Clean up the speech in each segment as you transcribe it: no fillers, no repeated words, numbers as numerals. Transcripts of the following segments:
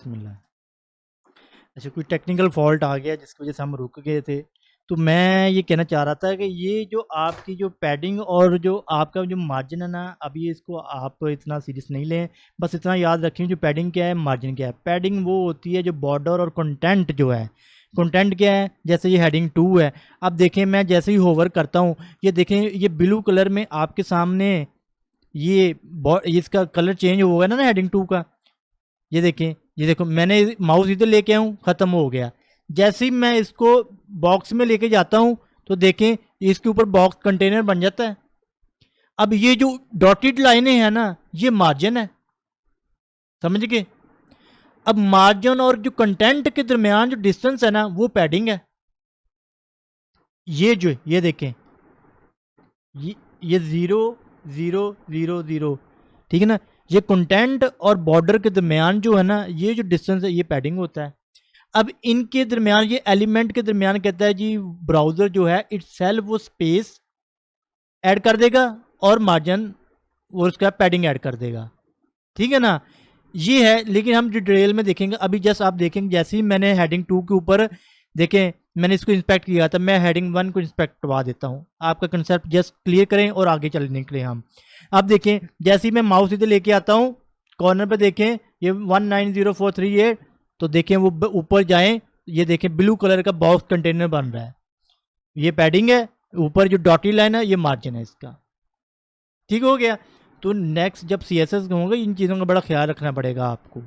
बिस्मिल्लाह। अच्छा, कोई technical fault आ गया जिसकी वजह से हम रुक गए थे। तो मैं ये कहना चाह रहा था कि ये जो आपकी जो पैडिंग और जो आपका जो मार्जिन है ना, अभी इसको आप इतना सीरियस नहीं लें। बस इतना याद रखें जो पैडिंग क्या है, मार्जिन क्या है। पैडिंग वो होती है जो बॉर्डर और कंटेंट जो है। कंटेंट क्या है, जैसे ये हेडिंग 2 है। अब देखें मैं जैसे ही होवर करता हूँ, ये देखें ये ब्लू कलर में आपके सामने इसका कलर चेंज होगा ना हेडिंग 2 का। ये देखें, ये देखो मैंने माउस इधर लेके आऊँ, ख़त्म हो गया। जैसे ही मैं इसको बॉक्स में लेके जाता हूँ तो देखें इसके ऊपर बॉक्स कंटेनर बन जाता है। अब ये जो डॉटेड लाइनें हैं ना, ये मार्जिन है, समझ गए। अब मार्जिन और जो कंटेंट के दरमियान जो डिस्टेंस है ना, वो पैडिंग है। ये जो ये देखें, ये 0 0 0 0, ठीक है ना। ये कंटेंट और बॉर्डर के दरमियान जो है ना, ये जो डिस्टेंस है ये पैडिंग होता है। अब इनके दरमियान ये एलिमेंट के दरमियान कहता है जी ब्राउज़र जो है इटसेल्फ वो स्पेस ऐड कर देगा और मार्जिन वो उसका पैडिंग ऐड कर देगा, ठीक है ना। ये है, लेकिन हम डिटेल में देखेंगे। अभी जस्ट आप देखेंगे जैसे ही मैंने हेडिंग 2 के ऊपर देखें, मैंने इसको इंस्पेक्ट किया था। मैं हेडिंग 1 को इंस्पेक्ट करवा देता हूँ, आपका कंसेप्ट जस्ट क्लियर करें और आगे चल निकले हम। अब देखें जैसे ही मैं माउस इधर लेके आता हूँ, कॉर्नर पे देखें ये 190438, तो देखें वो ऊपर जाएं, ये देखें ब्लू कलर का बॉक्स कंटेनर बन रहा है। ये पैडिंग है, ऊपर जो डॉटी लाइन है ये मार्जिन है इसका, ठीक हो गया। तो नेक्स्ट जब CSS होंगे इन चीज़ों का बड़ा ख्याल रखना पड़ेगा आपको,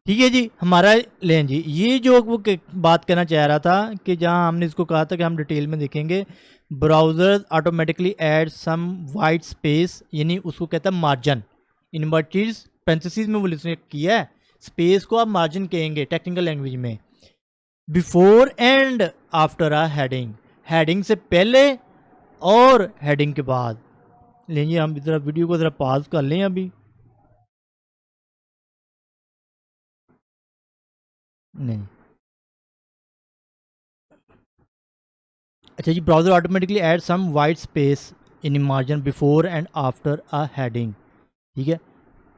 ठीक है जी। हमारा लें जी, ये जो वो बात कहना चाह रहा था कि जहां हमने इसको कहा था कि हम डिटेल में देखेंगे। Browser automatically add some white space, यानी उसको कहता है मार्जिन। इनवर्टेड पेरेंथेसिस में वो लिखने किया है, स्पेस को आप मार्जिन कहेंगे टेक्निकल लैंग्वेज में। Before and after a heading, heading से पहले और हेडिंग के बाद। लेंगे हम जरा वीडियो को ज़रा पॉज कर लें अभी। नहीं, अच्छा जी, browser automatically add some white space in margin before and after a heading, ठीक है।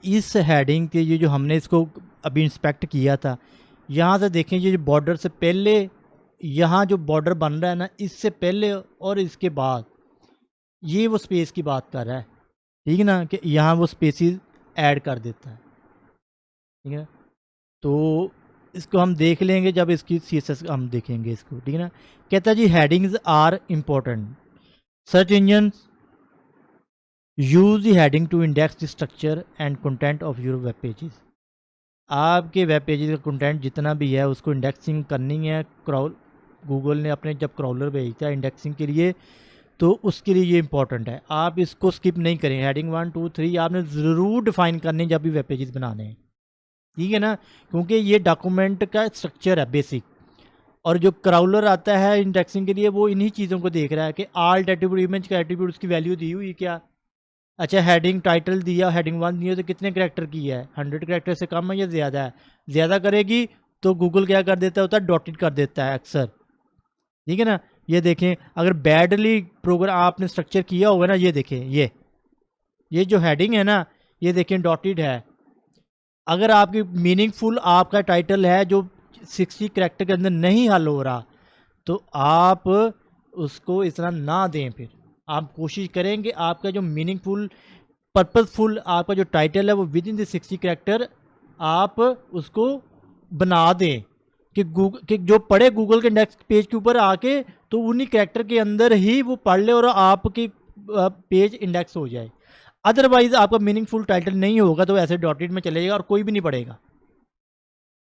इस हेडिंग के ये जो हमने इसको अभी इंस्पेक्ट किया था, यहाँ से देखें ये जो बॉर्डर से पहले, यहाँ जो बॉर्डर बन रहा है ना, इससे पहले और इसके बाद, ये वो स्पेस की बात कर रहा है, ठीक है ना, कि यहाँ वो स्पेसिस ऐड कर देता है, ठीक है। तो इसको हम देख लेंगे जब इसकी CSS हम देखेंगे इसको, ठीक है ना। कहता है जी headings are important, search engine use the heading to index the structure and content of your web pages. आपके वेब पेजेस का कंटेंट जितना भी है उसको इंडेक्सिंग करनी है। गूगल ने अपने जब क्रॉलर भेजा इंडेक्सिंग के लिए, तो उसके लिए ये इंपॉर्टेंट है। आप इसको स्किप नहीं करें। हेडिंग 1 2 3 आपने ज़रूर डिफाइन करने जब भी वेब पेजेस बनाने हैं, ठीक है ना, क्योंकि ये डॉक्यूमेंट का स्ट्रक्चर है बेसिक। और जो क्राउलर आता है इंडेक्सिंग के लिए वो इन्हीं चीज़ों को देख रहा है कि आल्ट एट्रीब्यूट, इमेज का एट्रीब्यूट, उसकी वैल्यू दी हुई क्या। अच्छा, हेडिंग टाइटल दिया, हेडिंग 1 दिया, तो कितने करेक्टर की है, 100 करेक्टर से कम है या ज़्यादा है। ज़्यादा करेगी तो गूगल क्या कर देता होता है, डॉटेड कर देता है अक्सर, ठीक है ना। ये देखें अगर बैडली प्रोग्राम आपने स्ट्रक्चर किया होगा ना, ये देखें ये जो हेडिंग है ना, ये देखें डॉटेड है। अगर आपकी मीनिंगफुल आपका टाइटल है जो 60 करेक्टर के अंदर नहीं हल हो रहा, तो आप उसको इस तरह ना दें। फिर आप कोशिश करें कि आपका जो मीनिंगफुल पर्पसफुल आपका जो टाइटल है वो विद इन द 60 करेक्टर आप उसको बना दें, कि गूगल कि जो पढ़े गूगल के इंडेक्स पेज के ऊपर आके, तो उन्हीं करेक्टर के अंदर ही वो पढ़ ले और आपकी पेज इंडेक्स हो जाए। अदरवाइज आपका मीनिंगफुल टाइटल नहीं होगा तो ऐसे डॉटेड में चलेगा और कोई भी नहीं पढ़ेगा,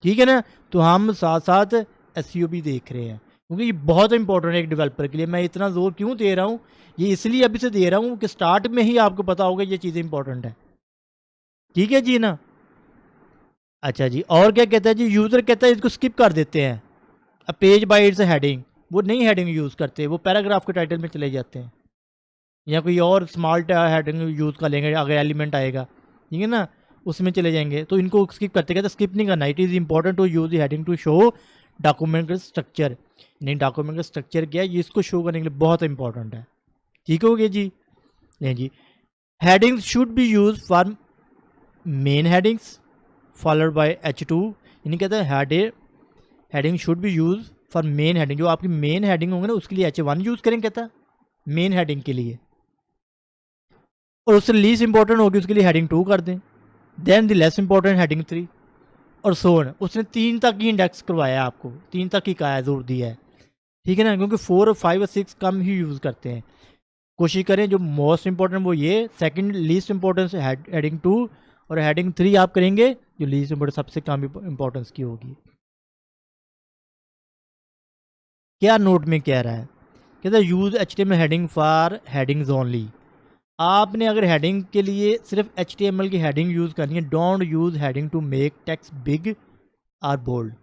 ठीक है ना। तो हम साथ साथ SEO भी देख रहे हैं, क्योंकि ये बहुत इंपॉर्टेंट है एक डेवलपर के लिए। मैं इतना जोर क्यों दे रहा हूँ, ये इसलिए अभी से दे रहा हूँ कि स्टार्ट में ही आपको पता होगा ये चीज़ें इंपॉर्टेंट है, ठीक है जी ना। अच्छा जी, और क्या कहता है जी, यूज़र कहता है इसको स्किप कर देते हैं, पेज बाय इट्स हेडिंग। वो नहीं हेडिंग यूज़ करते, वो पैराग्राफ के टाइटल में चले जाते हैं, या कोई और स्मॉल हेडिंग यूज़ कर लेंगे अगर एलिमेंट आएगा, ठीक है ना, उसमें चले जाएंगे। तो इनको स्किप करते, कहते स्किप नहीं करना। It is important to use the heading to show document का स्ट्रक्चर। नहीं, डॉक्यूमेंट का स्ट्रक्चर क्या है, ये इसको शो करने के लिए बहुत इंपॉर्टेंट है, ठीक हो गया जी। नहीं जी, headings should be use for main headings, followed by H2, यानी कहता है heading should be use for main heading, जो आपकी मेन हेडिंग होंगे ना उसके लिए H1 यूज़ करें, कहता है मेन हेडिंग के लिए, और उससे लीस्ट इंपॉर्टेंट होगी उसके लिए हेडिंग 2 कर दें, then the less important heading 3, और सो ऑन। उसने 3 तक ही इंडेक्स करवाया, आपको 3 तक ही कहा है, जोर दिया है, ठीक है ना, क्योंकि 4 और 5 और 6 कम ही यूज़ करते हैं। कोशिश करें जो मोस्ट इंपॉर्टेंट वो ये, सेकंड लीस्ट इंपॉर्टेंस हेडिंग 2, और हेडिंग 3 आप करेंगे जो लीस्ट इंपॉर्टेंट सबसे कम इंपॉर्टेंस की होगी। क्या नोट में कह रहा है, कहता है use HTML heading for headings only. आपने अगर हेडिंग के लिए सिर्फ HTML की हेडिंग यूज़ करनी है, don't use heading to make text big और बोल्ड।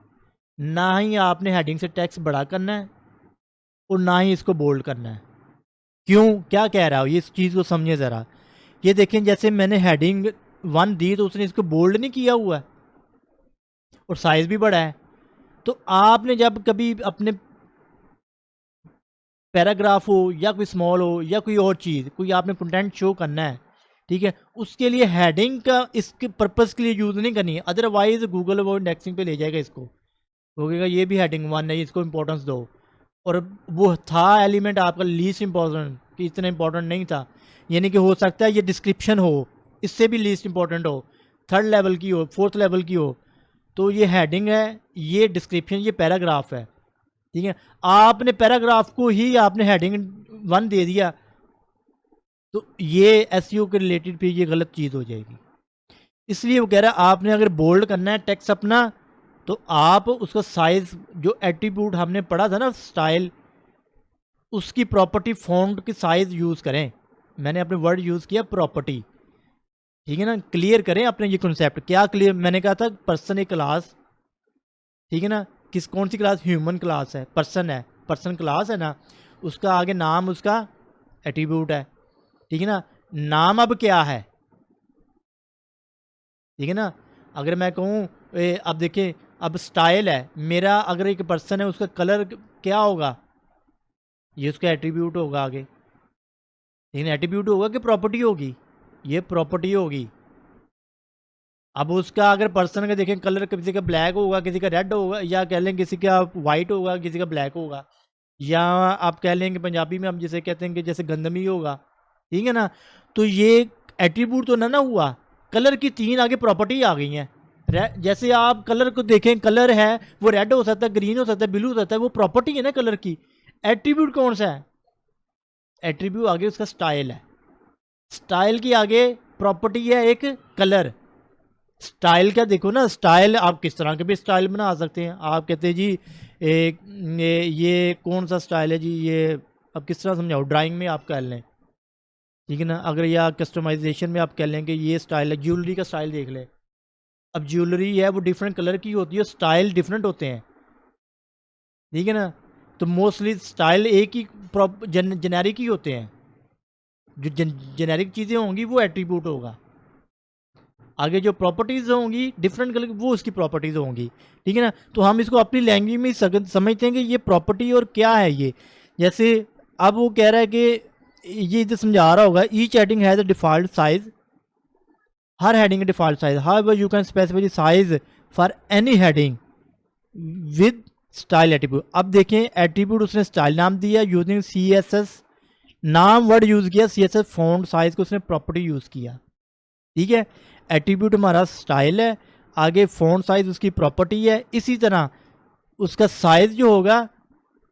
ना ही आपने हेडिंग से टेक्स्ट बड़ा करना है और ना ही इसको बोल्ड करना है। क्यों, क्या कह रहा हो, ये इस चीज़ को समझिए ज़रा। ये देखें, जैसे मैंने हेडिंग 1 दी तो उसने इसको बोल्ड नहीं किया हुआ है और साइज़ भी बड़ा है। तो आपने जब कभी अपने पैराग्राफ हो या कोई स्मॉल हो या कोई और चीज़, कोई आपने कंटेंट शो करना है, ठीक है, उसके लिए हेडिंग का इसके पर्पस के लिए यूज़ नहीं करनी है, अदरवाइज गूगल वो इंडेक्सिंग पे ले जाएगा इसको, कहेगा ये भी हेडिंग 1 है, इसको इंपॉर्टेंस दो। और वो था एलिमेंट आपका लीस्ट इंपॉर्टेंट, कि इतना इंपॉर्टेंट नहीं था, यानी कि हो सकता है ये डिस्क्रिप्शन हो, इससे भी लीस्ट इंपॉर्टेंट हो, थर्ड लेवल की हो, फोर्थ लेवल की हो, तो ये हेडिंग है, ये डिस्क्रिप्शन, ये पैराग्राफ है, ठीक है। आपने पैराग्राफ को ही आपने हेडिंग 1 दे दिया, तो ये एसईओ के रिलेटेड भी ये गलत चीज़ हो जाएगी। इसलिए वो कह रहा है आपने अगर बोल्ड करना है टेक्स्ट अपना, तो आप उसका साइज, जो एट्रीब्यूट हमने पढ़ा था ना स्टाइल, उसकी प्रॉपर्टी फॉन्ट की साइज यूज़ करें। मैंने अपने वर्ड यूज़ किया प्रॉपर्टी, ठीक है ना, क्लियर करें अपने ये कॉन्सेप्ट। क्या क्लियर, मैंने कहा था पर्सन एक क्लास, ठीक है ना, कौन सी क्लास, ह्यूमन क्लास है, पर्सन क्लास है ना, उसका आगे नाम उसका एट्रीब्यूट है, ठीक है ना। नाम अब क्या है, ठीक है ना, अगर मैं कहूँ अब देखिए, अब स्टाइल है मेरा, अगर एक पर्सन है उसका कलर क्या होगा, ये उसका एट्रीब्यूट होगा आगे, लेकिन एट्रीब्यूट होगा कि प्रॉपर्टी होगी, ये प्रॉपर्टी होगी। अब उसका अगर पर्सन का देखें कलर, किसी का ब्लैक होगा, किसी का रेड होगा, या कह लें किसी का वाइट होगा, किसी का ब्लैक होगा, या आप कह लेंगे पंजाबी में हम जिसे कहते हैं कि जैसे गंदमी होगा, ठीक है ना। तो ये एट्रीब्यूट तो ना हुआ, कलर की 3 आगे प्रॉपर्टी आ गई हैं। जैसे आप कलर को देखें, कलर है वो रेड हो सकता है, ग्रीन हो सकता है, ब्लू हो सकता है, वो प्रॉपर्टी है ना कलर की। एट्रीब्यूट कौन सा है, एट्रीब्यूट आगे उसका स्टाइल है, स्टाइल की आगे प्रॉपर्टी है एक कलर। स्टाइल क्या, देखो ना, स्टाइल आप किस तरह के भी स्टाइल बना सकते हैं। आप कहते हैं जी एक ये कौन सा स्टाइल है जी, ये अब किस तरह समझाओ, ड्राइंग में आप कह लें, ठीक है ना, अगर या कस्टमाइजेशन में आप कह लें कि ये स्टाइल है, ज्वेलरी का स्टाइल देख लें। अब ज्वेलरी है वो डिफरेंट कलर की होती है, स्टाइल डिफरेंट होते हैं, ठीक है ना। तो मोस्टली स्टाइल एक ही जेनेरिक ही होते हैं, जो जेनेरिक चीज़ें होंगी वो एट्रीब्यूट होगा, आगे जो प्रॉपर्टीज़ होंगी डिफरेंट कलर की वो उसकी प्रॉपर्टीज़ होंगी, ठीक है ना। तो हम इसको अपनी लैंग्वेज में समझते हैं कि ये प्रॉपर्टी और क्या है ये। जैसे अब वो कह रहा है कि ये इधर समझा रहा होगा, each heading has a default size, हर हेडिंग का default size, however you can specify the size for any heading with style attribute. अब देखें एट्रीब्यूट उसने स्टाइल नाम दिया यूजिंग CSS, नाम वर्ड यूज़ किया, CSS फॉन्ट साइज को उसने प्रॉपर्टी यूज़ किया, ठीक है। एट्रीब्यूट हमारा स्टाइल है, आगे फ़ॉन्ट साइज उसकी प्रॉपर्टी है, इसी तरह उसका साइज जो होगा,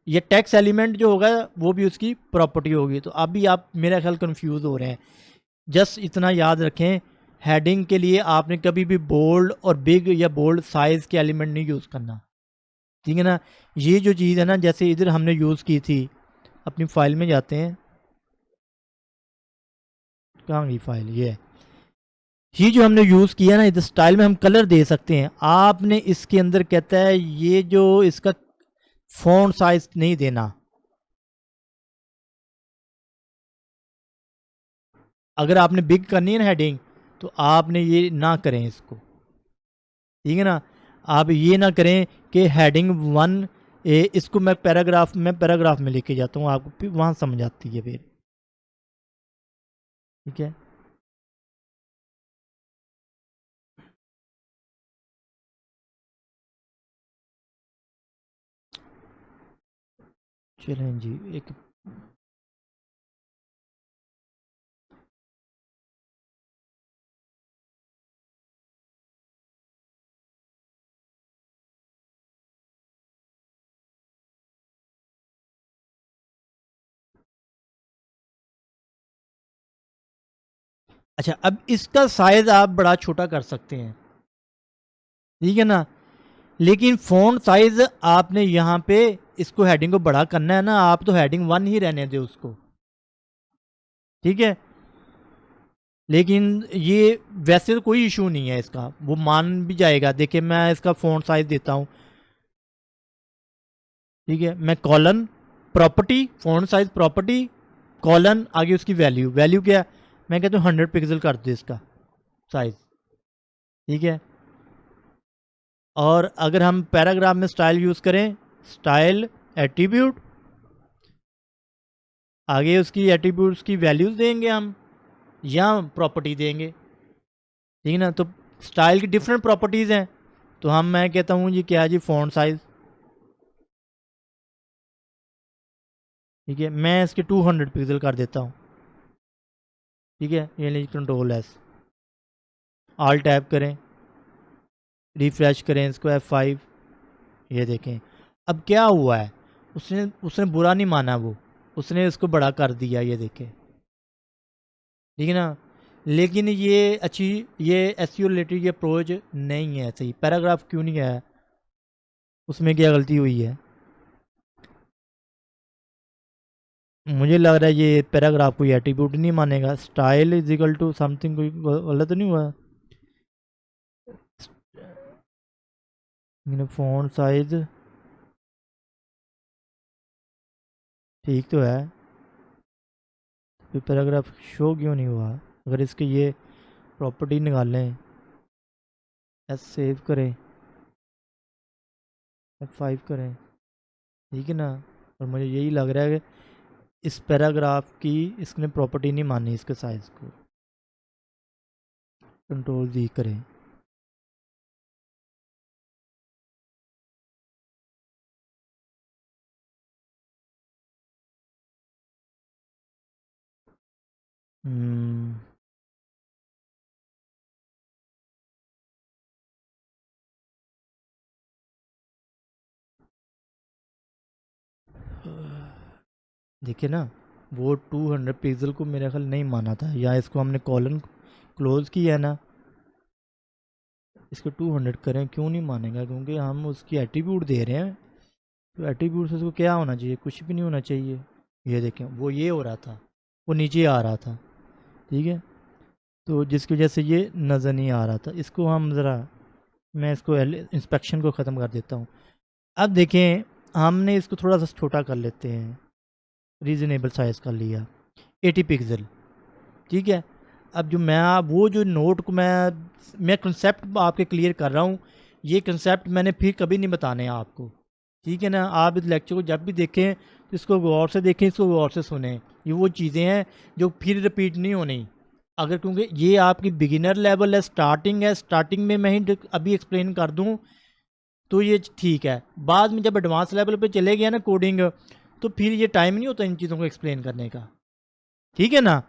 ये टेक्स्ट एलिमेंट जो होगा वो भी उसकी प्रॉपर्टी होगी। तो अभी आप मेरा ख्याल कंफ्यूज हो रहे हैं, जस्ट इतना याद रखें, हेडिंग के लिए आपने कभी भी बोल्ड और बिग या बोल्ड साइज के एलिमेंट नहीं यूज़ करना, ठीक है ना। ये जो चीज़ है ना, जैसे इधर हमने यूज़ की थी, अपनी फाइल में जाते हैं, कहाँ गई फाइल, ये है, ये जो हमने यूज़ किया ना, इधर स्टाइल में हम कलर दे सकते हैं। आपने इसके अंदर कहता है ये जो इसका फ़ॉन्ट साइज नहीं देना, अगर आपने बिग करनी है ना हेडिंग, तो आपने ये ना करें इसको, ठीक है ना। आप ये ना करें कि हेडिंग 1 इसको मैं पैराग्राफ में लेके जाता हूँ, आपको फिर वहाँ समझ आती है फिर, ठीक है। चलें जी एक अच्छा, अब इसका साइज़ आप बड़ा छोटा कर सकते हैं, ठीक है ना? लेकिन फ़ॉन्ट साइज़ आपने यहाँ पे इसको हेडिंग को बड़ा करना है ना, आप तो हेडिंग 1 ही रहने दें उसको, ठीक है? लेकिन ये वैसे तो कोई इशू नहीं है इसका, वो मान भी जाएगा। देखिए मैं इसका फ़ॉन्ट साइज़ देता हूँ, ठीक है? मैं colon property font size property colon आगे उसकी वैल्यू, वैल्यू क्या है? मैं कहता हूँ 100 पिक्सल कर दे इसका साइज़, ठीक है? और अगर हम पैराग्राफ में स्टाइल यूज़ करें, स्टाइल एट्रीब्यूट, आगे उसकी एट्रीब्यूट्स की वैल्यूज़ देंगे हम या प्रॉपर्टी देंगे, ठीक है ना? तो स्टाइल की डिफरेंट प्रॉपर्टीज़ हैं, तो मैं कहता हूँ जी क्या जी फ़ॉन्ट साइज़, ठीक है? मैं इसके 200 पिक्सल कर देता हूँ, ठीक है? ये लीजिए कंट्रोल एस, ऑल टैप करें, रिफ्रेश करें इसको F5, ये देखें। अब क्या हुआ है, उसने उसने बुरा नहीं माना वो, उसने इसको बड़ा कर दिया, ये देखें, ठीक है ना? लेकिन ये एसईओ रिलेटेड ये अप्रोच नहीं है सही। पैराग्राफ क्यों नहीं है, उसमें क्या गलती हुई है? मुझे लग रहा है ये पैराग्राफ कोई एट्रीब्यूट नहीं मानेगा। Style is equal to something, कोई गलत नहीं हुआ? फ़ॉन्ट साइज ठीक तो है, फिर पैराग्राफ शो क्यों नहीं हुआ? अगर इसके ये प्रॉपर्टी निकालें, एस सेव करें, F5 करें, ठीक है ना? और मुझे यही लग रहा है कि इस पैराग्राफ की इसने प्रॉपर्टी नहीं मानी, इसके साइज़ को। कंट्रोल जी करें, देखिए ना, वो 200 पिक्सल को मेरे ख्याल नहीं माना था, या इसको हमने कॉलन क्लोज किया है ना, इसको 200 करें, क्यों नहीं मानेगा? क्योंकि हम उसकी एट्रीब्यूट दे रहे हैं, तो एट्रीब्यूट से उसको क्या होना चाहिए? कुछ भी नहीं होना चाहिए। ये देखें, वो ये हो रहा था, वो नीचे आ रहा था, ठीक है? तो जिसकी वजह से ये नज़र नहीं आ रहा था। इसको हम ज़रा, मैं इसको इंस्पेक्शन को ख़त्म कर देता हूँ। अब देखें, हमने इसको थोड़ा सा छोटा कर लेते हैं, रीज़नेबल साइज़ कर लिया, 80 पिक्सल, ठीक है? अब जो मैं वो जो नोट को मैं कंसेप्ट आपके क्लियर कर रहा हूँ, ये कंसेप्ट मैंने फिर कभी नहीं बताने हैं आपको, ठीक है ना? आप इस लेक्चर को जब भी देखें तो इसको गौर से देखें, इसको गौर से सुनें। ये वो चीज़ें हैं जो फिर रिपीट नहीं होनी। अगर क्योंकि ये आपकी बिगिनर लेवल है, स्टार्टिंग में मैं ही अभी एक्सप्लेन कर दूँ तो ये ठीक है। बाद में जब एडवांस लेवल पे चले गया ना कोडिंग, तो फिर ये टाइम नहीं होता इन चीज़ों को एक्सप्लेन करने का, ठीक है ना?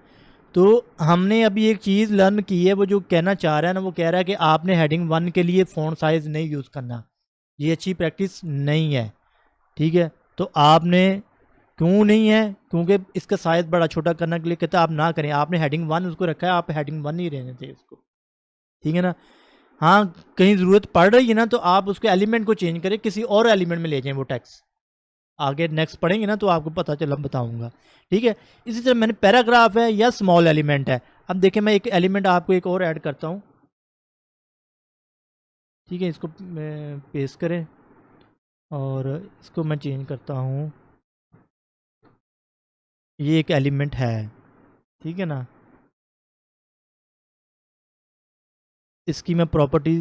तो हमने अभी एक चीज़ लर्न की है, वो जो कहना चाह रहा है ना, वो कह रहा है कि आपने हेडिंग 1 के लिए फ़ॉन्ट साइज़ नहीं यूज़ करना, ये अच्छी प्रैक्टिस नहीं है, ठीक है? तो आपने क्यों नहीं है? क्योंकि इसका साइज़ बड़ा छोटा करने के लिए कहता है आप ना करें, आपने हेडिंग 1 उसको रखा है, आप हेडिंग 1 ही रहने दें उसको, ठीक है ना? हाँ, कहीं ज़रूरत पड़ रही है ना, तो आप उसके एलिमेंट को चेंज करें, किसी और एलिमेंट में ले जाएँ वो टेक्स्ट। आगे नेक्स्ट पढ़ेंगे ना तो आपको पता चला, बताऊंगा, ठीक है? इसी तरह मैंने पैराग्राफ है या स्मॉल एलिमेंट है। अब देखें, मैं एक एलिमेंट आपको एक और ऐड करता हूँ, ठीक है? इसको पेस्ट करें और इसको मैं चेंज करता हूँ, ये एक एलिमेंट है, ठीक है ना? इसकी मैं प्रॉपर्टी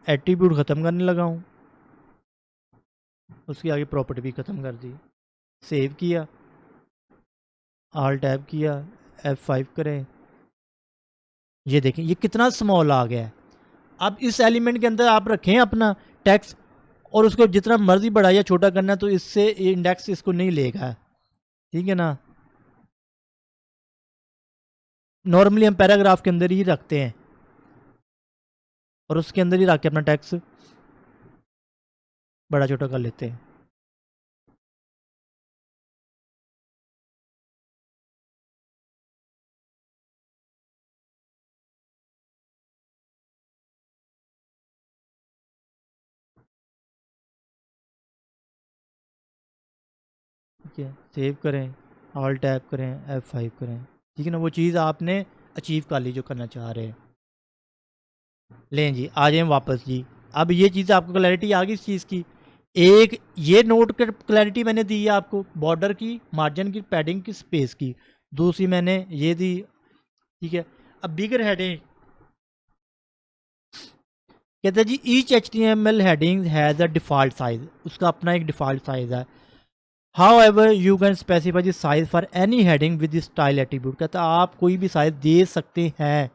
एट्रीब्यूट ख़त्म करने लगा हूँ, उसकी आगे प्रॉपर्टी भी ख़त्म कर दी, सेव किया, ऑल टैब किया, F5 करें, ये देखें ये कितना स्मॉल आ गया है। अब इस एलिमेंट के अंदर आप रखें अपना टेक्स्ट, और उसको जितना मर्जी बड़ा या छोटा करना है तो इससे इंडेक्स इसको नहीं लेगा, ठीक है ना। नॉर्मली हम पैराग्राफ के अंदर ही रखते हैं और उसके अंदर ही रख के अपना टेक्स्ट बड़ा छोटा कर लेते हैं। ठीक है, सेव करें, ऑल टैप करें, F5 करें, ठीक है ना। वो चीज़ आपने अचीव कर ली जो करना चाह रहे हैं। लें जी, आ जाएं वापस जी। अब ये चीज़ आपको क्लैरिटी आ गई इस चीज़ की। एक ये नोट कर क्लैरिटी मैंने दी है आपको, बॉर्डर की, मार्जिन की, पैडिंग की, स्पेस की। दूसरी मैंने ये दी, ठीक है। अब बिगर हेडिंग कहते हैं जी, each HTML heading has a default size, उसका अपना एक डिफ़ॉल्ट साइज़ है। However you can specify the size for any heading with style attribute, कहता है आप कोई भी साइज दे सकते हैं,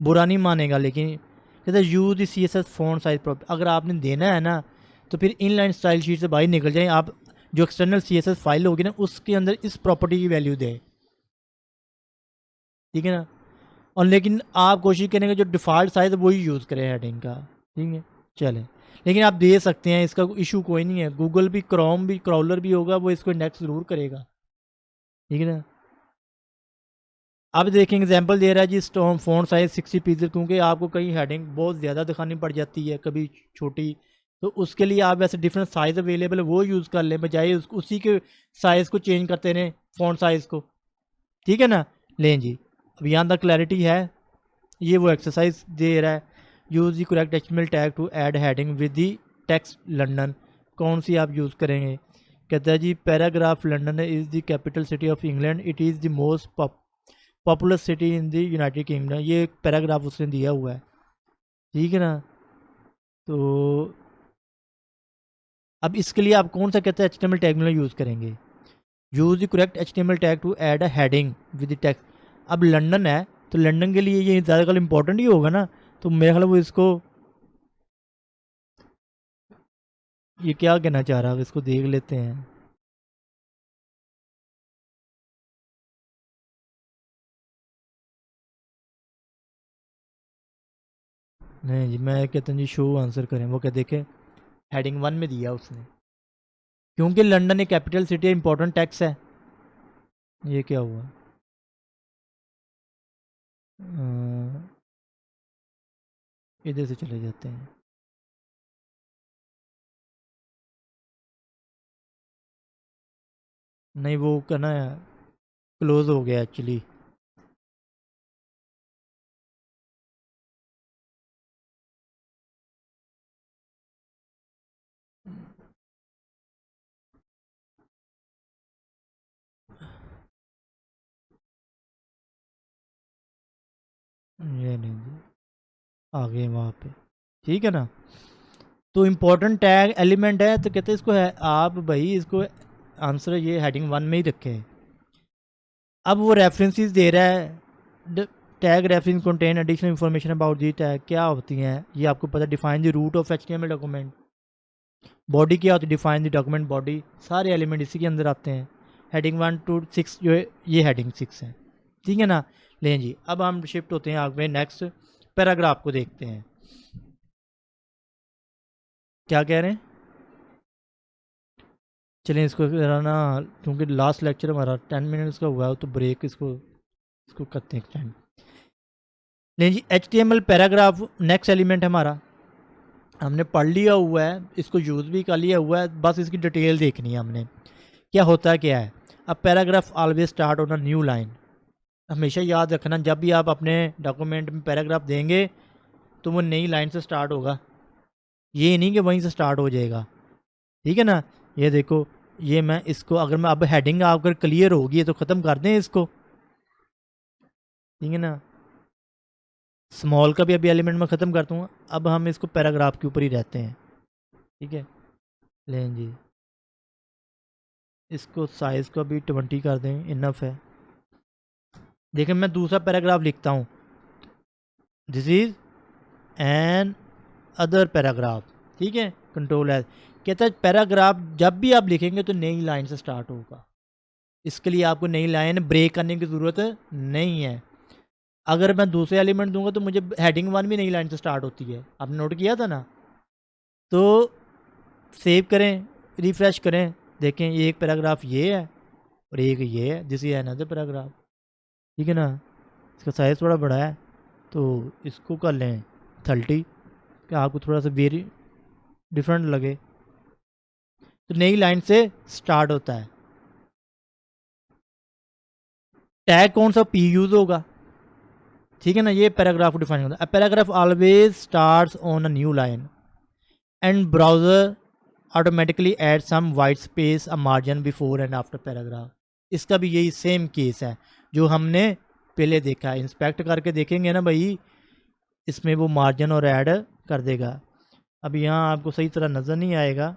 बुरा नहीं मानेगा। लेकिन कहता है use the CSS font size, अगर आपने देना है ना तो फिर इनलाइन स्टाइल शीट से बाहर निकल जाएं आप, जो एक्सटर्नल CSS फाइल होगी ना उसके अंदर इस प्रॉपर्टी की वैल्यू दें, ठीक है ना। और लेकिन आप कोशिश करेंगे जो डिफ़ॉल्ट साइज है वही यूज़ करें हेडिंग का, ठीक है। चलें, लेकिन आप दे सकते हैं, इसका इशू कोई नहीं है। गूगल भी, क्रोम भी, क्राउलर भी होगा, वो इसको इंडेक्स ज़रूर करेगा, ठीक है ना। अब देखें एग्जांपल दे रहा है जी, स्टोन फ़ॉन्ट साइज़ 60 पिक्सल, क्योंकि आपको कई हेडिंग बहुत ज़्यादा दिखानी पड़ जाती है, कभी छोटी, तो उसके लिए आप वैसे डिफरेंट साइज़ अवेलेबल है वो यूज़ कर लें, बजाय उसी के साइज़ को चेंज करते रहें, फ़ॉन्ट साइज़ को, ठीक है ना। लें जी, अब यहाँ तक क्लैरिटी है। ये वो एक्सरसाइज दे रहा है, use the correct HTML tag to add heading with the text London, कौन सी आप यूज़ करेंगे। कहता है जी, paragraph London is the capital city of England, it is the most popular city in the United Kingdom, ये एक paragraph उसने दिया हुआ है, ठीक है ना। तो अब इसके लिए आप कौन सा कहते हैं HTML टैग में यूज़ करेंगे, use the correct HTML tag to add a heading with the text. अब लंदन है तो लंदन के लिए ये ज़्यादा इंपॉर्टेंट ही होगा ना, तो मेरे ख्याल वो इसको, ये क्या कहना चाह रहा है इसको देख लेते हैं। नहीं जी, मैं कहता हूँ जी शो आंसर करें, वो क्या देखें, हेडिंग 1 में दिया उसने, क्योंकि लंदन एक कैपिटल सिटी है, इंपॉर्टेंट टैक्स है। ये क्या हुआ, इधर से चले जाते हैं। नहीं वो करना है, क्लोज हो गया एक्चुअली। ये नहीं जी, आ गए वहाँ पे, ठीक है ना। तो इम्पोर्टेंट टैग एलिमेंट है तो कहते हैं इसको है आप भाई, इसको आंसर ये हेडिंग 1 में ही रखें। अब वो रेफरेंसेस दे रहा है, tag reference contain additional information about the tag, क्या होती हैं ये आपको पता, define the root of HTML document, body क्या होती है, डिफाइन द डॉक्यूमेंट बॉडी, सारे एलिमेंट इसी के अंदर आते हैं। हेडिंग 1 to 6 जो है ये हेडिंग 6 है, ठीक है ना। लें जी, अब हम शिफ्ट होते हैं आगे नेक्स्ट पैराग्राफ को देखते हैं, क्या कह रहे हैं। चलें इसको ज़रा ना, क्योंकि लास्ट लेक्चर हमारा 10 मिनट्स का हुआ है तो ब्रेक इसको करते हैं एक्सटेंड। नहीं जी, HTML पैराग्राफ नेक्स्ट एलिमेंट है हमारा, हमने पढ़ लिया हुआ है, इसको यूज़ भी कर लिया हुआ है, बस इसकी डिटेल देखनी है हमने, क्या होता है क्या है। अब paragraph always start on a new line, हमेशा याद रखना जब भी आप अपने डॉक्यूमेंट में पैराग्राफ देंगे तो वो नई लाइन से स्टार्ट होगा, ये नहीं कि वहीं से स्टार्ट हो जाएगा, ठीक है ना। ये देखो, ये मैं इसको अगर मैं अब हेडिंग अगर क्लियर होगी तो ख़त्म कर दें इसको, ठीक है ना। स्मॉल का भी अभी एलिमेंट मैं ख़त्म करता हूँ, अब हम इसको पैराग्राफ के ऊपर ही रहते हैं, ठीक है। लें जी, इसको साइज़ को भी 20 कर दें, इनफ है। देखें मैं दूसरा पैराग्राफ लिखता हूँ, this is an other paragraph, ठीक है, कंट्रोल एस। कहता है पैराग्राफ जब भी आप लिखेंगे तो नई लाइन से स्टार्ट होगा, इसके लिए आपको नई लाइन ब्रेक करने की ज़रूरत नहीं है। अगर मैं दूसरे एलिमेंट दूंगा तो मुझे हेडिंग 1 भी नई लाइन से स्टार्ट होती है, आपने नोट किया था ना। तो सेव करें, रिफ्रेश करें, देखें ये एक पैराग्राफ ये है और एक ये है, दिस इज अनदर पैराग्राफ। ठीक है ना, इसका साइज़ थोड़ा बड़ा है तो इसको कर लें 30, कि आपको थोड़ा सा वेरी डिफरेंट लगे। तो नई लाइन से स्टार्ट होता है। टैग कौन सा पी यूज़ होगा, ठीक है ना, ये पैराग्राफ को डिफाइन करता है। Paragraph always starts on a new line and browser automatically add some white space a margin before and after paragraph. इसका भी यही सेम केस है जो हमने पहले देखा है। इंस्पेक्ट करके देखेंगे ना भाई, इसमें वो मार्जिन और ऐड कर देगा। अब यहाँ आपको सही तरह नज़र नहीं आएगा,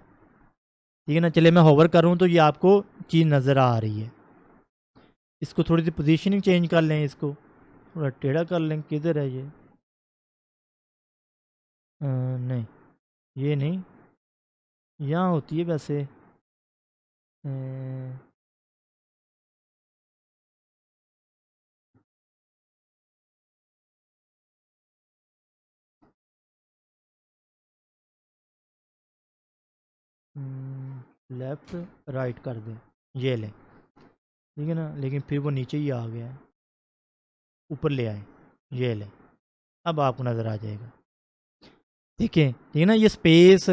ठीक है ना। चले मैं होवर करूँ तो ये आपको चीज़ नज़र आ रही है। इसको थोड़ी सी पोजीशनिंग चेंज कर लें, इसको थोड़ा टेढ़ा कर लें। किधर है ये, नहीं ये नहीं, यहाँ होती है वैसे। लेफ़्ट राइट कर दें, ये लें, ठीक है ना। लेकिन फिर वो नीचे ही आ गया है, ऊपर ले आए, ये लें, अब आपको नज़र आ जाएगा। देखें, ठीक है ना, ये स्पेस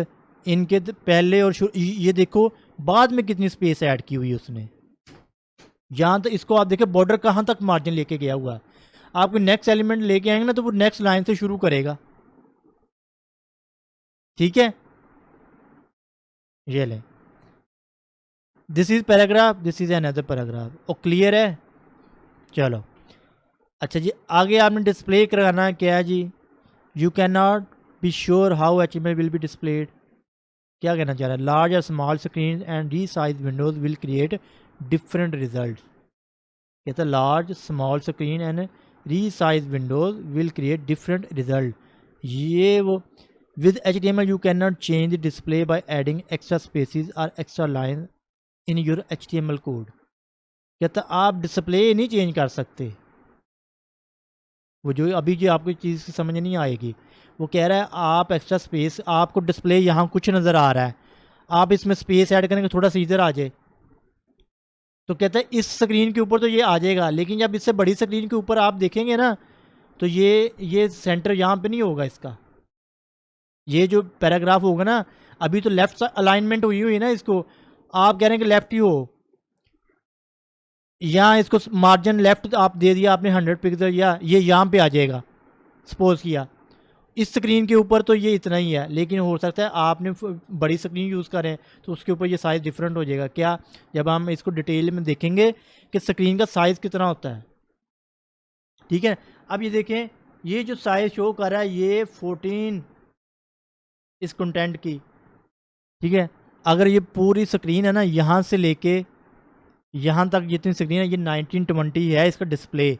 इनके पहले और ये देखो बाद में कितनी स्पेस ऐड की हुई उसने। यहाँ तो इसको आप देखें बॉर्डर कहाँ तक मार्जिन लेके गया हुआ है। आपको नेक्स्ट एलिमेंट लेके आएंगे ना तो वो नेक्स्ट लाइन से शुरू करेगा, ठीक है। ये लें, this is paragraph, this is another paragraph. और क्लियर है, चलो। अच्छा जी, आगे आपने डिस्प्ले कराना क्या है जी। You can not be sure how HTML will be displayed. क्या कहना चाह रहा है, लार्ज और small screen and resize windows will create different result. कहता है large small screen and resize windows will create different result. ये वो with HTML you can not change the display by adding extra spaces और extra line in your HTML code. कहता आप display नहीं change कर सकते, वो जो अभी जो आपको चीज़ समझ नहीं आएगी। वो कह रहा है आप एक्स्ट्रा स्पेस, आपको डिस्प्ले यहाँ कुछ नज़र आ रहा है, आप इसमें स्पेस ऐड करेंगे थोड़ा सा इधर आ जाए, तो कहता है इस स्क्रीन के ऊपर तो ये आ जाएगा, लेकिन जब इससे बड़ी स्क्रीन के ऊपर आप देखेंगे ना तो ये सेंटर यहाँ पे नहीं होगा इसका। ये जो पैराग्राफ होगा ना, अभी तो लेफ्ट अलाइनमेंट हुई हुई है ना, इसको आप कह रहे हैं कि लेफ्ट ही हो, यहाँ इसको मार्जिन लेफ्ट आप दे दिया आपने 100 पिक्सल, या ये यहाँ पे आ जाएगा। सपोज किया इस स्क्रीन के ऊपर तो ये इतना ही है, लेकिन हो सकता है आपने बड़ी स्क्रीन यूज़ करें तो उसके ऊपर ये साइज़ डिफरेंट हो जाएगा। क्या, जब हम इसको डिटेल में देखेंगे कि स्क्रीन का साइज़ कितना होता है, ठीक है। अब ये देखें, ये जो साइज़ शो कर रहा है ये 14 इस कंटेंट की, ठीक है। अगर ये पूरी स्क्रीन है ना, यहाँ से लेके यहाँ तक जितनी स्क्रीन है ये 1920 है इसका डिस्प्ले।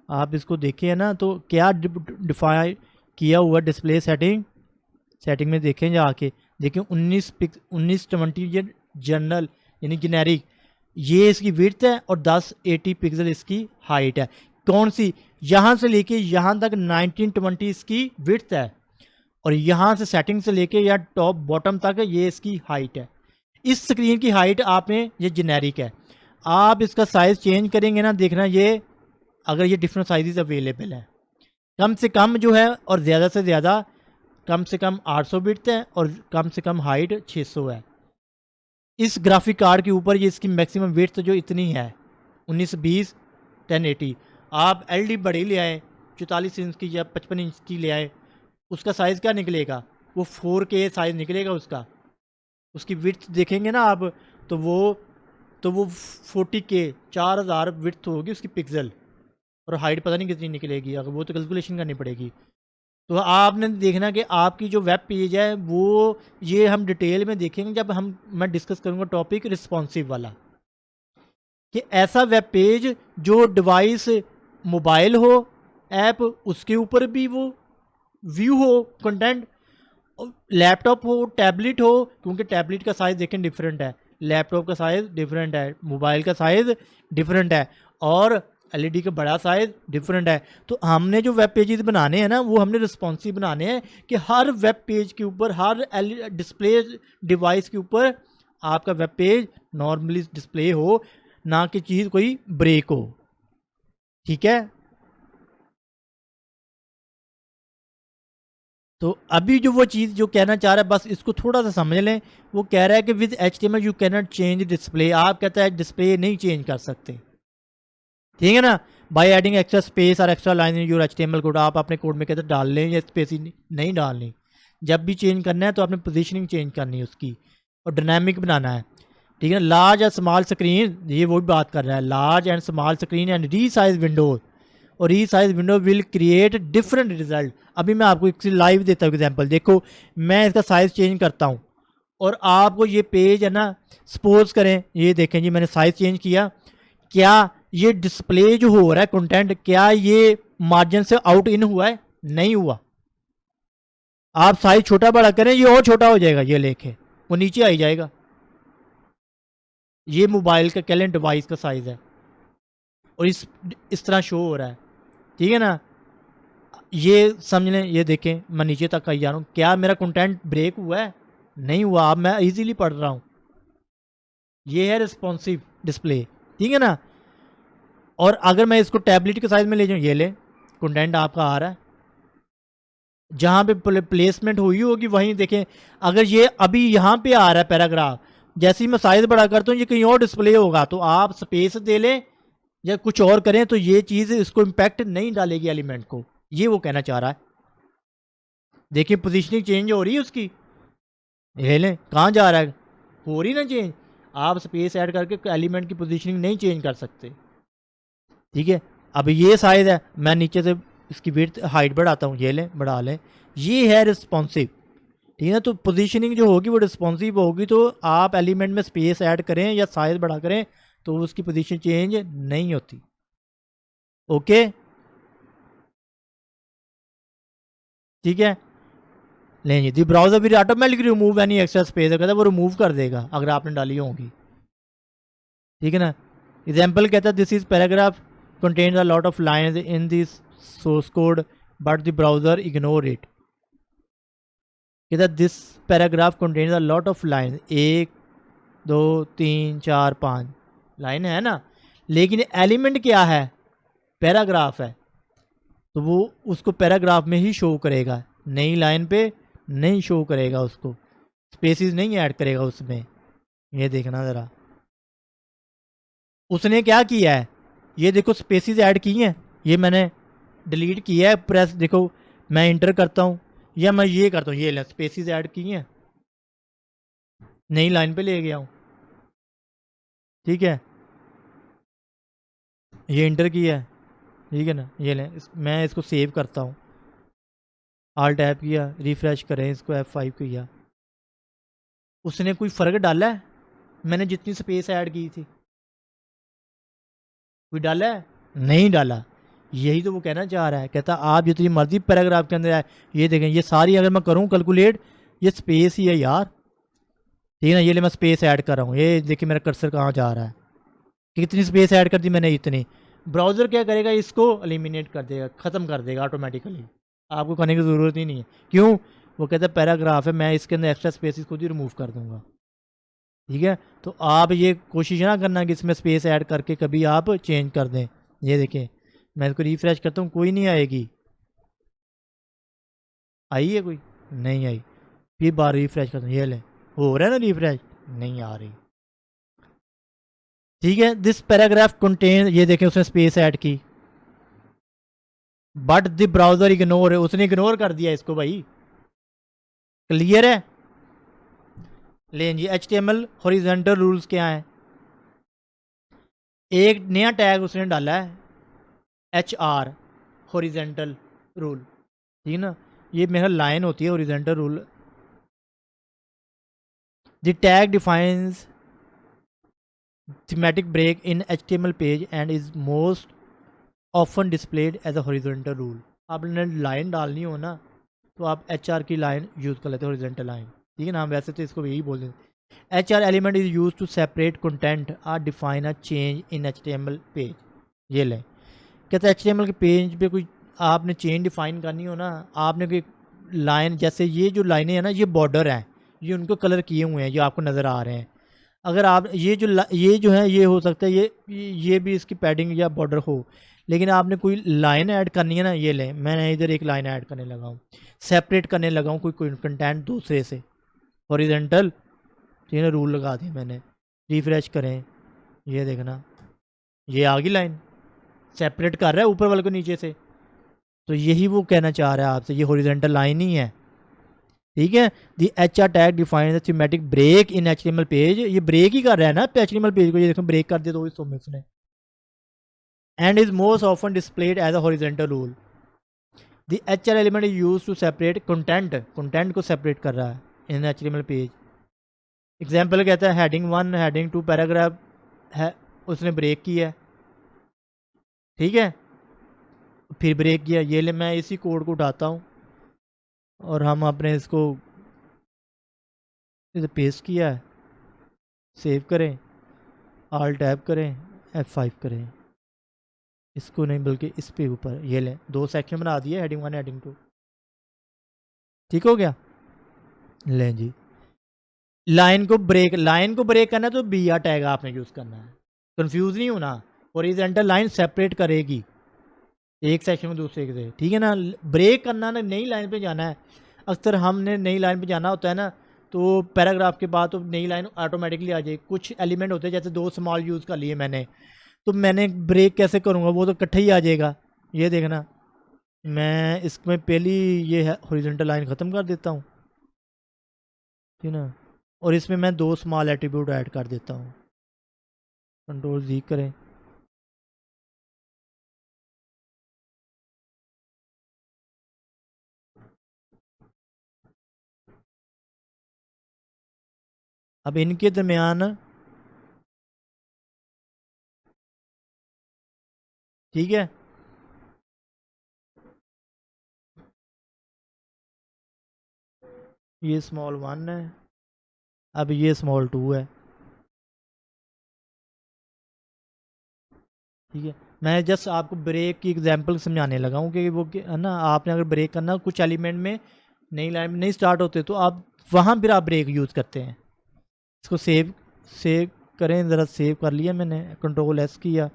आप इसको देखें ना तो क्या डिफाइन किया हुआ डिस्प्ले सेटिंग में देखें जाके, देखें 1920 ये जनरल यानी जेनेरिक, ये इसकी विड्थ है और 1080 पिक्सल इसकी हाइट है। कौन सी, यहाँ से लेके यहाँ तक 1920 इसकी विड्थ है, और यहाँ से सेटिंग से लेके या टॉप बॉटम तक ये इसकी हाइट है। इस स्क्रीन की हाइट आपने, ये जेनेरिक है, आप इसका साइज़ चेंज करेंगे ना, देखना ये अगर ये डिफरेंट साइजेस अवेलेबल है, कम से कम जो है और ज़्यादा से ज़्यादा कम से कम 800 बिट है और कम से कम हाइट 600 है। इस ग्राफिक कार्ड के ऊपर ये इसकी मैक्सिमम विड्थ जो इतनी है 1920 1080। आप LD बड़ी ले आए 44 इंच की या 55 इंच की ले आए, उसका साइज़ क्या निकलेगा, वो 4K साइज़ निकलेगा उसका। उसकी विड्थ देखेंगे ना आप तो वो 40K 4000 विड्थ होगी उसकी पिक्सल, और हाइट पता नहीं कितनी निकलेगी, अगर वो तो कैलकुलेशन करनी पड़ेगी। तो आपने देखना कि आपकी जो वेब पेज है वो, ये हम डिटेल में देखेंगे जब मैं डिस्कस करूँगा टॉपिक रिस्पॉन्सिव वाला, कि ऐसा वेब पेज जो डिवाइस मोबाइल हो ऐप उसके ऊपर भी वो व्यू हो कंटेंट, लैपटॉप हो टैबलेट हो, क्योंकि टैबलेट का साइज़ देखें डिफरेंट है, लैपटॉप का साइज़ डिफरेंट है, मोबाइल का साइज़ डिफरेंट है, और एलईडी का बड़ा साइज़ डिफरेंट है। तो हमने जो वेब पेजेस बनाने हैं ना, वो हमने रिस्पॉन्सिव बनाने हैं कि हर वेब पेज के ऊपर, हर डिस्प्ले डिवाइस के ऊपर आपका वेब पेज नॉर्मली डिस्प्ले हो, ना कि चीज़ कोई ब्रेक हो। ठीक है, तो अभी जो वो चीज़ जो कहना चाह रहा है, बस इसको थोड़ा सा समझ लें। वो कह रहा है कि with HTML you can not change display. आप कहता है डिस्प्ले नहीं चेंज कर सकते, ठीक है ना। बाय एडिंग एक्स्ट्रा स्पेस और extra line in your HTML code. आप अपने कोड में कहते हैं डाल लें या स्पेस ही नहीं डालनी। जब भी चेंज करना है तो आपने पोजीशनिंग चेंज करनी है उसकी, और डायनामिक बनाना है, ठीक है। लार्ज एंड स्मॉल स्क्रीन, ये वो भी बात कर रहा है, large and small screen and री साइज विंडो, और री size window will create different result. अभी मैं आपको एक लाइव देता हूँ एग्जांपल। देखो, मैं इसका साइज़ चेंज करता हूँ और आपको ये पेज है ना, सपोज करें, ये देखें जी, मैंने साइज़ चेंज किया, क्या ये डिस्प्ले जो हो रहा है कंटेंट, क्या ये मार्जिन से आउट इन हुआ है? नहीं हुआ। आप साइज छोटा बड़ा करें, ये और छोटा हो जाएगा, ये लेके वो नीचे आ जाएगा। ये मोबाइल का कैलेंडर डिवाइस का साइज है और इस तरह शो हो रहा है, ठीक है ना। ये समझ लें, ये देखें, मैं नीचे तक आई जा रहा हूँ, क्या मेरा कंटेंट ब्रेक हुआ है? नहीं हुआ। अब मैं इजीली पढ़ रहा हूँ। ये है रिस्पॉन्सिव डिस्प्ले, ठीक है ना। और अगर मैं इसको टैबलेट के साइज में ले जाऊँ, ये ले, कंटेंट आपका आ रहा है, जहाँ पे प्लेसमेंट हुई होगी वहीं देखें। अगर ये अभी यहाँ पे आ रहा है पैराग्राफ, जैसे ही मैं साइज बड़ा करता हूँ ये कहीं और डिस्प्ले होगा, तो आप स्पेस दे लें या कुछ और करें तो ये चीज़ इसको इम्पैक्ट नहीं डालेगी एलिमेंट को। ये वो कहना चाह रहा है। देखिए पोजीशनिंग चेंज हो रही है उसकी, ले लें, कहाँ जा रहा है, हो रही ना चेंज। आप स्पेस ऐड करके एलिमेंट की पोजीशनिंग नहीं चेंज कर सकते, ठीक है। अब ये साइज है, मैं नीचे से इसकी विड्थ हाइट बढ़ाता हूँ, ये लें, बढ़ा लें, ये है रिस्पॉन्सिव, ठीक है। तो पोजीशनिंग जो होगी वो रिस्पॉन्सिव होगी, तो आप एलिमेंट में स्पेस ऐड करें या साइज बड़ा करें तो उसकी पोजीशन चेंज नहीं होती। ओके, ठीक है। लेंगे दी ब्राउजर फिर automatic remove any extra space, कहता है वो रिमूव कर देगा अगर आपने डाली होगी, ठीक है ना। एग्जाम्पल कहता है this is paragraph contains a lot of lines in this source code but the browser ignore it. कहता है this paragraph contains a lot of line, 1 2 3 4 5 line है ना, लेकिन एलिमेंट क्या है, पैराग्राफ है, तो वो उसको पैराग्राफ में ही शो करेगा, नई लाइन पे नहीं शो करेगा, उसको स्पेसिस नहीं ऐड करेगा उसमें। ये देखना ज़रा, उसने क्या किया है, ये देखो स्पेसिस ऐड की हैं, ये मैंने डिलीट किया है, प्रेस देखो, मैं इंटर करता हूँ या मैं ये करता हूँ, ये स्पेसिस ऐड की हैं, नई लाइन पे ले गया हूँ, ठीक है, ये इंटर किया है, ठीक है ना। ये लें मैं इसको सेव करता हूँ, आल्ट टैप किया, रिफ्रेश करें इसको, F5 किया, उसने कोई फ़र्क डाला है? मैंने जितनी स्पेस ऐड की थी कोई डाला है? नहीं डाला। यही तो वो कहना चाह रहा है, कहता आप जितनी मर्जी पैराग्राफ के अंदर है, ये देखें, ये सारी अगर मैं करूँ कैलकुलेट, ये स्पेस ही है यार, ठीक है ना। ये ले मैं स्पेस ऐड कर रहा हूँ, ये देखिए मेरा कर्सर कहाँ जा रहा है, कितनी स्पेस ऐड कर दी मैंने, इतनी। ब्राउज़र क्या करेगा, इसको एलिमिनेट कर देगा, ख़त्म कर देगा ऑटोमेटिकली, आपको करने की ज़रूरत ही नहीं है। क्यों? वो कहता है पैराग्राफ है, मैं इसके अंदर एक्स्ट्रा स्पेसिस खुद ही रिमूव कर दूंगा, ठीक है। तो आप ये कोशिश ना करना कि इसमें स्पेस ऐड करके कभी आप चेंज कर दें। ये देखें, मैं इसको रिफ्रेश करता हूँ, कोई नहीं आएगी, आई है कोई? नहीं आई। फिर बार रिफ्रेश करता हूँ, ये लें, हो रहा है ना रिफ्रेश, नहीं आ रही, ठीक है। दिस पैराग्राफ कंटेन, ये देखें उसने स्पेस ऐड की, बट द ब्राउजर इग्नोर, उसने इग्नोर कर दिया इसको भाई, क्लियर है। लें जी, HTML हॉरिजॉन्टल रूल्स क्या हैं, एक नया टैग उसने डाला है, HR हॉरिजॉन्टल रूल, ठीक है ना। ये मेरा लाइन होती है horizontal rule. The tag defines thematic break in HTML page and is most often displayed as a horizontal rule. आपने लाइन डालनी हो ना, तो आप HR की लाइन यूज़ कर लेते हो, हॉरिजॉन्टल लाइन, ठीक है ना। हम वैसे तो इसको यही बोल देते। HR element is use to separate content और define a change in HTML page. ये लें, कहते हैं HTML के पेज पे कोई आपने चेंज डिफाइन करनी हो ना, आपने कोई लाइन, जैसे ये जो लाइनें हैं ना, ये बॉर्डर हैं, ये उनको कलर किए हुए हैं, जो आपको नज़र आ रहे हैं। अगर आप ये जो है, ये हो सकता है ये भी इसकी पैडिंग या बॉर्डर हो, लेकिन आपने कोई लाइन ऐड करनी है ना, ये लें, मैंने इधर एक लाइन ऐड करने लगा हूँ, सेपरेट करने लगा हूँ कोई कंटेंट दूसरे से, हॉरिजॉन्टल, ठीक है, रूल लगा दिया मैंने। रिफ्रेश करें, ये देखना, ये आ गई लाइन, सेपरेट कर रहा है ऊपर वाले को नीचे से। तो यही वो कहना चाह रहा है आपसे, ये हॉरिजॉन्टल लाइन ही है, ठीक है। The HR tag define the thematic break in HTML page, ये ब्रेक ही कर रहा है ना HTML पेज को, ये देखो ब्रेक कर दिया दो हिस्सों में उसने। And is most often displayed as a horizontal rule. The HR element is use to separate content को सेपरेट कर रहा है इन HTML पेज। एग्जाम्पल कहता है हेडिंग 1, हेडिंग 2 पैराग्राफ है, उसने ब्रेक किया है, ठीक है, फिर ब्रेक किया। ये ले, मैं इसी कोड को उठाता हूँ और हम अपने इसको इसे पेस्ट किया है, सेव करें, ऑल्ट टैब करें, F5 करें, इसको नहीं बल्कि इस पे ऊपर, ये लें, दो सेक्शन बना दिए, हेडिंग 1 हेडिंग 2, ठीक हो गया। लें जी, लाइन को ब्रेक करना है तो BR टैग आपने यूज़ करना है, कंफ्यूज नहीं होना। हॉरिजॉन्टल लाइन सेपरेट करेगी एक सेक्शन में दूसरे से, ठीक है ना। ब्रेक करना ना, नई लाइन पे जाना है, अक्सर हमने नई लाइन पे जाना होता है ना, तो पैराग्राफ के बाद तो नई लाइन ऑटोमेटिकली आ जाएगी। कुछ एलिमेंट होते हैं, जैसे 2 स्मॉल यूज़ कर लिए मैंने, तो मैंने ब्रेक कैसे करूँगा, वो तो इकट्ठा ही आ जाएगा। ये देखना, मैं इसमें पहली ये हॉरिजॉन्टल लाइन ख़त्म कर देता हूँ, ठीक है ना, और इसमें मैं 2 स्मॉल एट्रीब्यूट ऐड कर देता हूँ, Ctrl+Z करें। अब इनके दरमियान, ठीक है, ये स्मॉल 1 है, अब ये स्मॉल 2 है, ठीक है। मैं जस्ट आपको ब्रेक की एग्जांपल समझाने लगा हूँ कि वो है ना, आपने अगर ब्रेक करना, कुछ एलिमेंट में नई लाइन में नहीं स्टार्ट होते, तो आप वहाँ फिर आप ब्रेक यूज़ करते हैं। इसको सेव करें, ज़रा सेव कर लिया मैंने, Ctrl+S किया,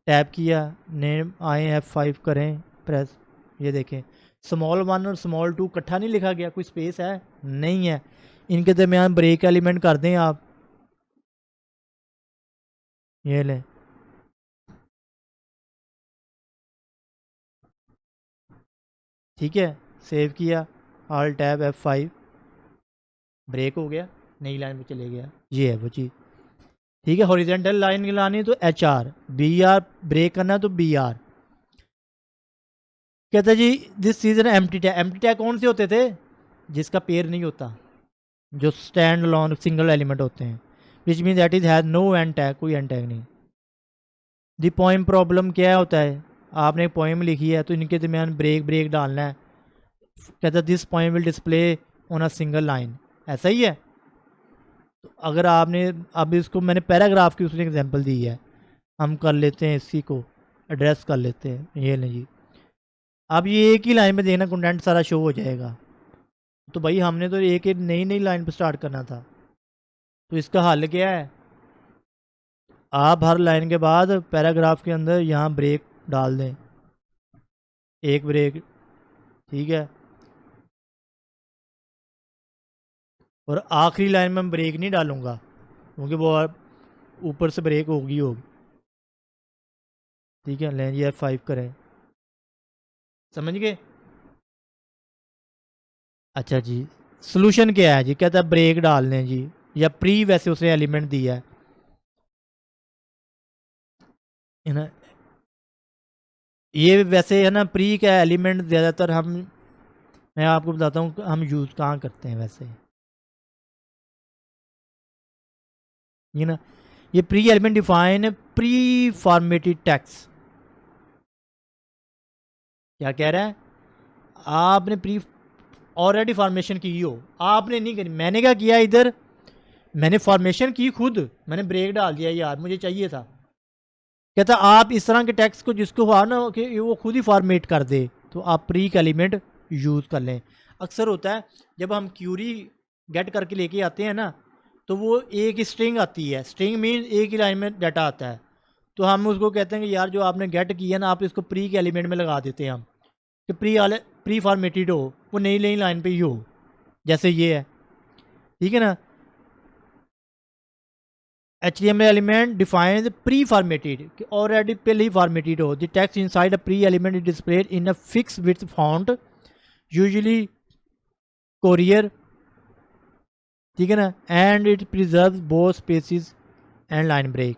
टैब किया, नेम आए F5 करें, प्रेस, ये देखें, स्मॉल 1 और स्मॉल 2 इकट्ठा नहीं लिखा गया, कोई स्पेस है नहीं है, इनके दरमियान ब्रेक एलिमेंट कर दें आप, ये लें, ठीक है, सेव किया, ऑल्ट टैब F5, ब्रेक हो गया, नई लाइन में चले गया, ये है वो चीज़, ठीक है। हॉरिजॉन्टल लाइन लानी तो HR, BR ब्रेक करना तो BR। कहता है जी this is an empty tag कौन से होते थे, जिसका पेयर नहीं होता, जो स्टैंड अलोन सिंगल एलिमेंट होते हैं, which mean that is has no end tag, कोई एंड टैग नहीं। दी पोइम प्रॉब्लम क्या होता है, आपने एक पोइम लिखी है तो इनके दरमियान ब्रेक डालना है। कहता है this poem will display on a single line, ऐसा ही है। तो अगर आपने, अब इसको मैंने पैराग्राफ की उसने एग्जांपल दी है, हम कर लेते हैं, इसी को एड्रेस कर लेते हैं, ये नहीं जी। अब ये एक ही लाइन में देखना कंटेंट सारा शो हो जाएगा, तो भाई हमने तो एक एक नई लाइन पर स्टार्ट करना था। तो इसका हल क्या है, आप हर लाइन के बाद पैराग्राफ के अंदर यहाँ ब्रेक डाल दें, एक ब्रेक, ठीक है, और आखिरी लाइन में ब्रेक नहीं डालूंगा क्योंकि वो ऊपर से ब्रेक होगी, ठीक है। लें जी F5 करें, समझ गए। अच्छा जी, सोल्यूशन क्या है जी, कहता है ब्रेक डाल लें जी, या प्री वैसे उसने एलिमेंट दिया है ना, ये वैसे है ना, प्री का एलिमेंट ज़्यादातर हम, मैं आपको बताता हूँ हम यूज़ कहाँ करते हैं वैसे, ये ना, ये pre element define pre formatted text. क्या कह रहा है, आपने प्री ऑलरेडी फॉर्मेशन की हो, आपने नहीं करी। मैंने क्या किया इधर, मैंने फॉर्मेशन की खुद, मैंने ब्रेक डाल दिया यार, मुझे चाहिए था। कहता आप इस तरह के टेक्स्ट को जिसको हुआ ना कि वो खुद ही फॉर्मेट कर दे, तो आप प्री का एलिमेंट यूज़ कर लें। अक्सर होता है जब हम क्यूरी गेट करके लेके आते हैं ना, तो वो एक स्ट्रिंग आती है, स्ट्रिंग मीन एक ही लाइन में डाटा आता है, तो हम उसको कहते हैं कि यार जो आपने गेट किया ना, आप इसको प्री के एलिमेंट में लगा देते हैं हम, कि प्री फॉर्मेटेड हो, वो नई नई लाइन पे ही हो, जैसे ये है, ठीक है ना। HTML element defines preformatted, कि ऑलरेडी पहले ही फॉर्मेटेड हो। The text inside a pre element is displayed in a fixed width font, usually Courier, ठीक है ना, and it preserve both spaces and line break.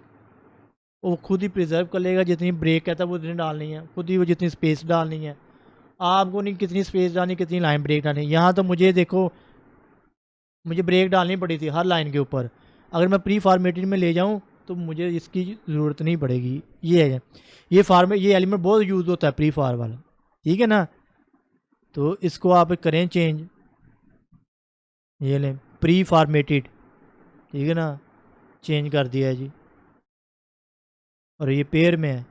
वो खुद ही प्रिजर्व कर लेगा, जितनी ब्रेक कहता है वो उतनी डालनी है, खुद ही वो जितनी स्पेस डालनी है, आपको नहीं कितनी स्पेस डालनी, कितनी लाइन ब्रेक डालनी। यहाँ तो मुझे देखो, मुझे ब्रेक डालनी पड़ी थी हर लाइन के ऊपर, अगर मैं प्री फॉर्मेटेड में ले जाऊँ तो मुझे इसकी ज़रूरत नहीं पड़ेगी। ये है, ये एलिमेंट बहुत यूज़ होता है प्री फॉर वाला, ठीक है ना। तो इसको आप करें चेंज, ये लें प्री फॉर्मेटेड, ठीक है ना, चेंज कर दिया है जी, और ये पेयर में है,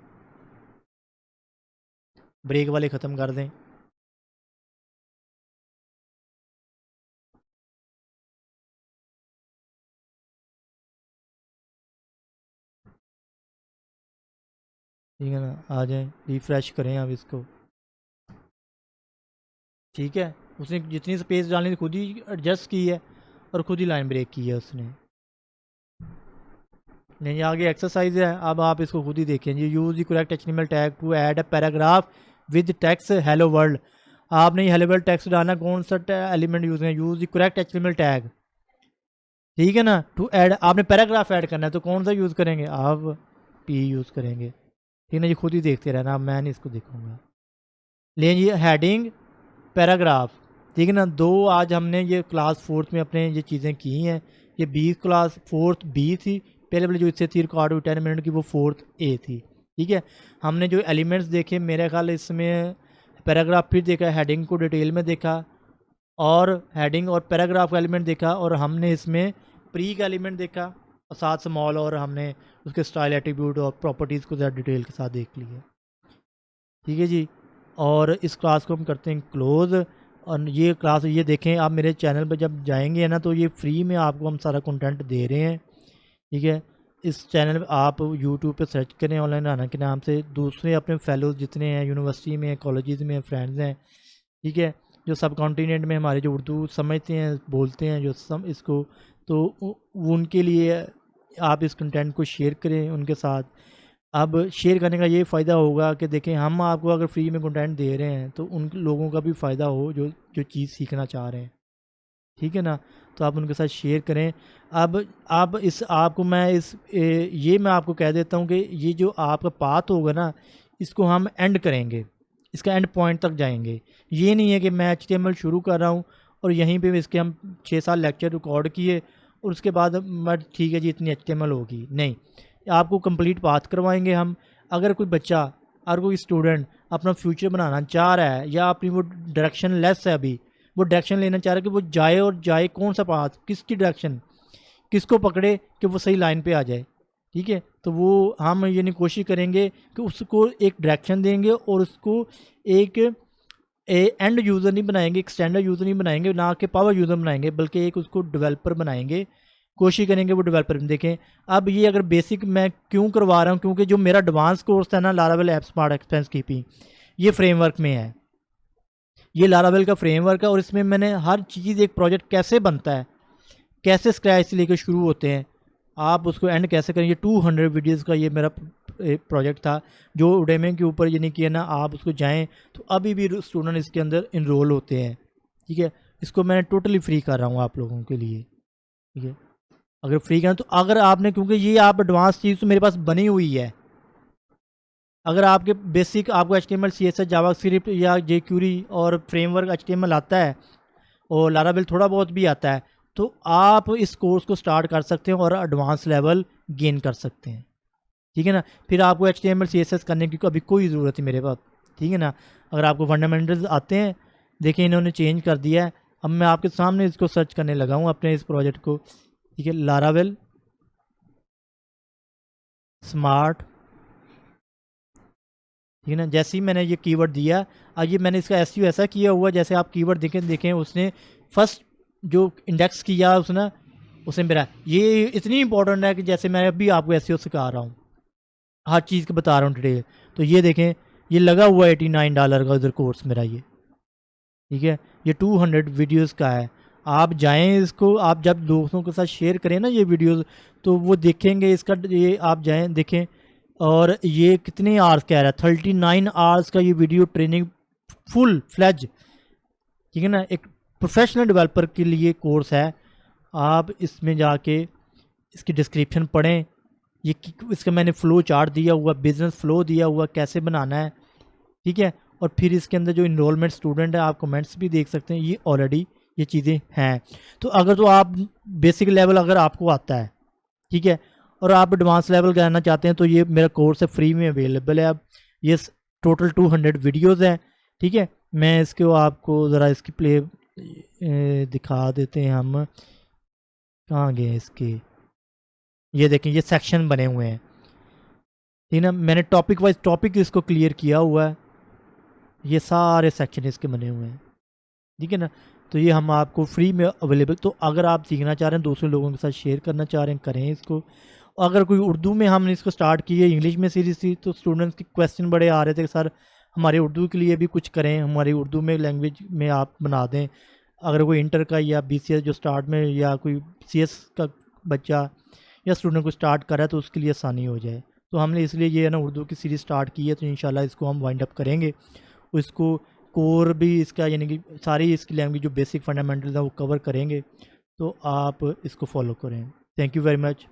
ब्रेक वाले ख़त्म कर दें। ठीक है ना, आ जाएं, रिफ़्रेश करें अब इसको, ठीक है। उसने जितनी स्पेस डालनी थी खुद ही एडजस्ट की है, और खुद ही लाइन ब्रेक की है उसने। नहीं, आगे एक्सरसाइज है, अब आप इसको खुद ही देखें जी। Use the correct HTML tag to add a paragraph with text hello world. आपने हेलो वर्ल्ड टेक्स्ट डालना, कौन सा एलिमेंट यूज़ है, use the correct HTML tag, ठीक है ना, टू ऐड, आपने पैराग्राफ ऐड करना है तो कौन सा यूज़ करेंगे, आप पी यूज़ करेंगे, ठीक है ना जी। खुद ही देखते रहना, अब मैं नहीं इसको देखूँगा। लेकिन ये हेडिंग पैराग्राफ, ठीक है ना, दो आज हमने ये क्लास 4th में अपने ये चीज़ें की हैं। ये बी क्लास 4th बी थी, पहले वाली जो इससे थी रिकॉर्ड हुई 10 मिनट की, वो 4th ए थी, ठीक है। हमने जो एलिमेंट्स देखे, मेरे ख्याल इसमें पैराग्राफ फिर देखा, हेडिंग को डिटेल में देखा, और हेडिंग और पैराग्राफ का एलिमेंट देखा, और हमने इसमें प्री का एलिमेंट देखा, और साथ स्मॉल, और हमने उसके स्टाइल एट्रीब्यूट और प्रॉपर्टीज़ को ज़्यादा डिटेल के साथ देख लिया, ठीक है जी। और इस क्लास को हम करते हैं क्लोज़। और ये क्लास, ये देखें आप मेरे चैनल पर जब जाएंगे ना, तो ये फ्री में आपको हम सारा कंटेंट दे रहे हैं, ठीक है। इस चैनल पे आप यूट्यूब पे सर्च करें ऑनलाइन राना के नाम से, दूसरे अपने फेलोज जितने हैं यूनिवर्सिटी में, कॉलेजेस में, फ्रेंड्स हैं, ठीक है, जो सब कॉन्टिनेंट में हमारे जो उर्दू समझते हैं, बोलते हैं, जो इसको, तो उनके लिए आप इस कंटेंट को शेयर करें उनके साथ। अब शेयर करने का ये फ़ायदा होगा कि देखें, हम आपको अगर फ्री में कंटेंट दे रहे हैं तो उन लोगों का भी फ़ायदा हो जो जो चीज़ सीखना चाह रहे हैं, ठीक है ना। तो आप उनके साथ शेयर करें। अब इस आपको मैं ये मैं आपको कह देता हूँ कि ये जो आपका पाथ होगा ना, इसको हम एंड करेंगे, इसका एंड पॉइंट तक जाएंगे। ये नहीं है कि मैं HTML शुरू कर रहा हूँ और यहीं पे इसके हम 6 साल लेक्चर रिकॉर्ड किए और उसके बाद मैं ठीक है जी इतनी HTML होगी, नहीं, आपको कंप्लीट पाथ करवाएंगे हम। अगर कोई बच्चा और कोई स्टूडेंट अपना फ्यूचर बनाना चाह रहा है, या अपनी वो डायरेक्शन लेस है, अभी वो डायरेक्शन लेना चाह रहा है कि वो जाए, और जाए कौन सा पाथ, किसकी डायरेक्शन, किसको पकड़े कि वो सही लाइन पे आ जाए, ठीक है, तो वो हम ये नहीं कोशिश करेंगे कि उसको एक डायरेक्शन देंगे और उसको एक एंड यूज़र नहीं बनाएंगे, एक स्टैंडर्ड यूज़र नहीं बनाएंगे, ना कि पावर यूज़र बनाएंगे, बल्कि एक उसको डेवलपर बनाएंगे, कोशिश करेंगे वो डेवलपर में। देखें, अब ये अगर बेसिक मैं क्यों करवा रहा हूँ, क्योंकि जो मेरा एडवांस कोर्स था ना, Laravel app smart expense keeping, ये फ्रेमवर्क में है, ये लारावेल का फ्रेमवर्क है, और इसमें मैंने हर चीज़, एक प्रोजेक्ट कैसे बनता है, कैसे स्क्रैच से लेकर शुरू होते हैं, आप उसको एंड कैसे करेंगे, 200 वीडियोज़ का ये मेरा प्रोजेक्ट था जो उडेमी के ऊपर, ये नहीं किया ना, आप उसको जाएं तो अभी भी स्टूडेंट इसके अंदर इनरोल होते हैं, ठीक है। इसको मैंने टोटली फ्री कर रहा हूँ आप लोगों के लिए, ठीक है। अगर फ्री करें तो, अगर आपने, क्योंकि ये आप एडवांस चीज़ तो मेरे पास बनी हुई है, अगर आपके बेसिक आपको HTML CSS जावास्क्रिप्ट या jQuery और फ्रेमवर्क HTML आता है, और लारावेल थोड़ा बहुत भी आता है, तो आप इस कोर्स को स्टार्ट कर सकते हैं और एडवांस लेवल गेन कर सकते हैं, ठीक है ना। फिर आपको HTML CSS करने की अभी कोई ज़रूरत है मेरे पास, ठीक है ना। अगर आपको फंडामेंटल्स आते हैं, देखिए इन्होंने चेंज कर दिया है। अब मैं आपके सामने इसको सर्च करने लगा हूँ अपने इस प्रोजेक्ट को, ठीक है, लारावेल स्मार्ट, ठीक है ना। जैसे ही मैंने ये कीवर्ड दिया, अब ये मैंने इसका एसईओ ऐसा किया हुआ, जैसे आप कीवर्ड देखें उसने फर्स्ट जो इंडेक्स किया उसने उसे मेरा, ये इतनी इंपॉर्टेंट है कि जैसे मैं अभी आपको एसईओ सिखा रहा हूँ, हर चीज़ का बता रहा हूँ डिटेल। तो ये देखें, ये लगा हुआ है $89 का उधर कोर्स मेरा ये, ठीक है। ये 200 वीडियोस का है। आप जाएं इसको, आप जब दोस्तों के साथ शेयर करें ना ये वीडियोस, तो वो देखेंगे इसका, ये आप जाएं देखें। और ये कितने आवर्स कह रहा है, 39 आवर्स का ये वीडियो ट्रेनिंग फुल फ्लैज, ठीक है ना। एक प्रोफेशनल डेवलपर के लिए कोर्स है। आप इसमें जाके इसकी डिस्क्रिप्शन पढ़ें। ये इसका मैंने फ्लो चार्ट दिया हुआ, बिजनेस फ्लो दिया हुआ कैसे बनाना है, ठीक है। और फिर इसके अंदर जो इनरोलमेंट स्टूडेंट है, आप कमेंट्स भी देख सकते हैं, ये ऑलरेडी ये चीज़ें हैं। तो अगर तो आप बेसिक लेवल अगर आपको आता है, ठीक है, और आप एडवांस लेवल करना चाहते हैं, तो ये मेरा कोर्स है, फ्री में अवेलेबल है। अब ये टोटल 200 वीडियोज़ हैं, ठीक है। मैं इसको आपको ज़रा इसकी प्ले दिखा देते हैं हम, कहाँ गए इसके, ये देखें ये सेक्शन बने हुए हैं, ठीक है ना। मैंने टॉपिक वाइज टॉपिक इसको क्लियर किया हुआ है, ये सारे सेक्शन इसके बने हुए हैं, ठीक है ना। तो ये हम आपको फ्री में अवेलेबल, तो अगर आप सीखना चाह रहे हैं, दूसरे लोगों के साथ शेयर करना चाह रहे हैं, करें इसको। अगर कोई उर्दू में हमने इसको स्टार्ट की है, इंग्लिश में सीरीज थी, तो स्टूडेंट्स के क्वेश्चन बड़े आ रहे थे कि सर हमारे उर्दू के लिए भी कुछ करें, हमारी उर्दू में लैंग्वेज में आप बना दें। अगर कोई इंटर का या BCS जो स्टार्ट में, या कोई CS का बच्चा या स्टूडेंट को स्टार्ट कर रहा है, तो उसके लिए आसानी हो जाए। तो हमने इसलिए ये है ना उर्दू की सीरीज़ स्टार्ट की है, तो इंशाल्लाह इसको हम वाइंड अप करेंगे। इसको कोर भी इसका, यानी कि सारी इसकी लैंग्वेज जो बेसिक फंडामेंटल्स हैं वो कवर करेंगे। तो आप इसको फॉलो करें। Thank you very much.